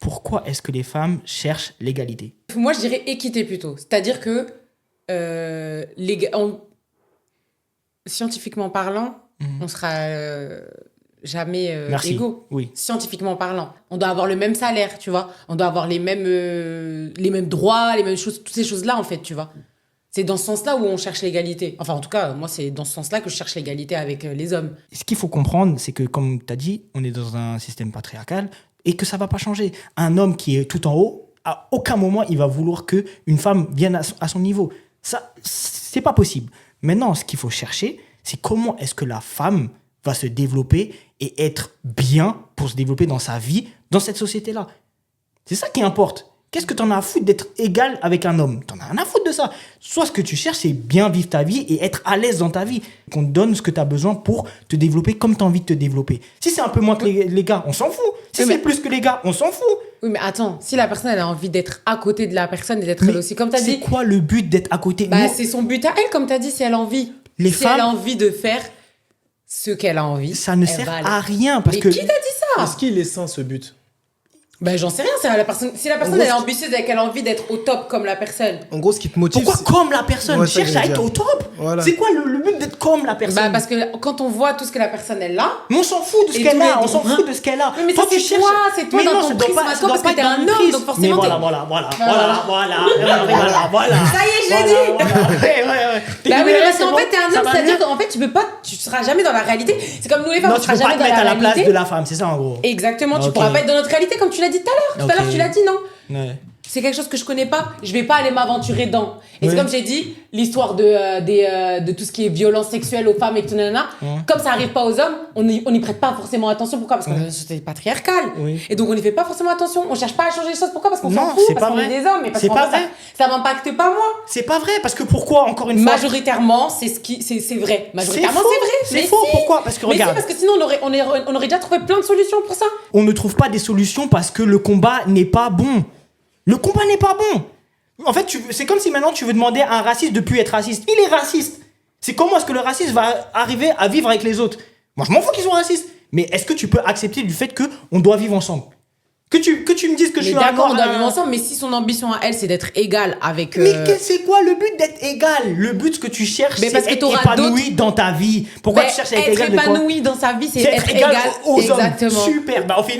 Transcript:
pourquoi est-ce que les femmes cherchent l'égalité? Moi, je dirais équité plutôt. C'est-à-dire que, scientifiquement parlant, on sera jamais Merci. égaux. Oui. Scientifiquement parlant. On doit avoir le même salaire, tu vois. On doit avoir les mêmes droits, les mêmes choses, toutes ces choses-là, en fait, tu vois. C'est dans ce sens-là où on cherche l'égalité. Enfin, en tout cas, moi, c'est dans ce sens-là que je cherche l'égalité avec les hommes. Ce qu'il faut comprendre, c'est que, comme tu as dit, on est dans un système patriarcal et que ça ne va pas changer. Un homme qui est tout en haut, à aucun moment, il va vouloir qu'une femme vienne à son niveau. Ça, c'est pas possible. Maintenant, ce qu'il faut chercher, c'est comment est-ce que la femme va se développer et être bien pour se développer dans sa vie, dans cette société-là. C'est ça qui importe. Qu'est-ce que tu en as à foutre d'être égal avec un homme? Tu en as rien à foutre de ça. Soit ce que tu cherches, c'est bien vivre ta vie et être à l'aise dans ta vie. Qu'on te donne ce que tu as besoin pour te développer comme tu as envie de te développer. Si c'est un peu moins que les gars, on s'en fout. Si c'est plus que les gars, on s'en fout. Oui, mais attends, si la personne elle a envie d'être à côté de la personne et d'être elle aussi, comme tu as dit. C'est quoi le but d'être à côté? Bah, c'est son but à elle, comme tu as dit, si elle a envie. Les si femmes, elle a envie de faire ce qu'elle a envie. Ça ne sert à rien. Parce mais que... qui t'a dit ça? Est-ce qu'il est sain ce but? Ben j'en sais rien, si la personne elle est ambitieuse et qu'elle a envie d'être au top comme la personne. En gros, ce qui te motive. Pourquoi comme la personne? Ouais, Cherche à être au top. Voilà. C'est quoi le but d'être comme la personne? Bah parce que quand on voit tout ce que la personne elle a. Mais on s'en fout de ce qu'elle a, on s'en fout de ce qu'elle a. Mais ça c'est toi dans ton prisme à toi parce que t'es un homme, donc forcément. Mais voilà. Ça y est, je l'ai dit. Ouais. Bah oui, parce qu'en fait t'es un homme, c'est-à-dire qu'en fait tu seras jamais dans la réalité. C'est comme nous les femmes, on sera jamais dans la réalité. Non, tu peux pas te mettre à la place de la femme, c'est ça en gros. Exactement, tu pourras pas être dans notre réalité comme tu l'as dit tout à l'heure. Tout à l'heure tu l'as dit, non? Ouais. C'est quelque chose que je connais pas, je vais pas aller m'aventurer dedans. Et c'est comme j'ai dit, l'histoire de tout ce qui est violence sexuelle aux femmes et tout nanana, comme ça arrive pas aux hommes, on n'y prête pas forcément attention. Pourquoi? Parce qu'on est dans une société patriarcale. Oui. Et donc on n'y fait pas forcément attention. On cherche pas à changer les choses. Pourquoi? Parce qu'on s'en Non, fout, c'est parce pas qu'on est vrai. des hommes. Et parce C'est qu'en pas fait, vrai. ça m'impacte pas moi. C'est pas vrai, parce que pourquoi, encore une fois? Majoritairement, c'est vrai. Majoritairement, c'est vrai. C'est faux, pourquoi? Parce que mais regarde. parce que sinon on aurait déjà trouvé plein de solutions pour ça. On ne trouve pas des solutions parce que le combat n'est pas bon. Le combat n'est pas bon. En fait, c'est comme si maintenant tu veux demander à un raciste de plus être raciste. Il est raciste. C'est comment est-ce que le raciste va arriver à vivre avec les autres? Moi, je m'en fous qu'ils soient racistes. Mais est-ce que tu peux accepter du fait qu'on doit vivre ensemble? Que tu me dises que je suis d'accord, on doit vivre ensemble, mais si son ambition à elle, c'est d'être égale avec. Mais c'est quoi le but d'être égal? Le but que tu cherches, c'est parce que être épanoui dans ta vie. Pourquoi tu cherches à être égal de quoi? Être épanoui dans sa vie, c'est être égal égal aux exactement. hommes. Super. Bah, on fait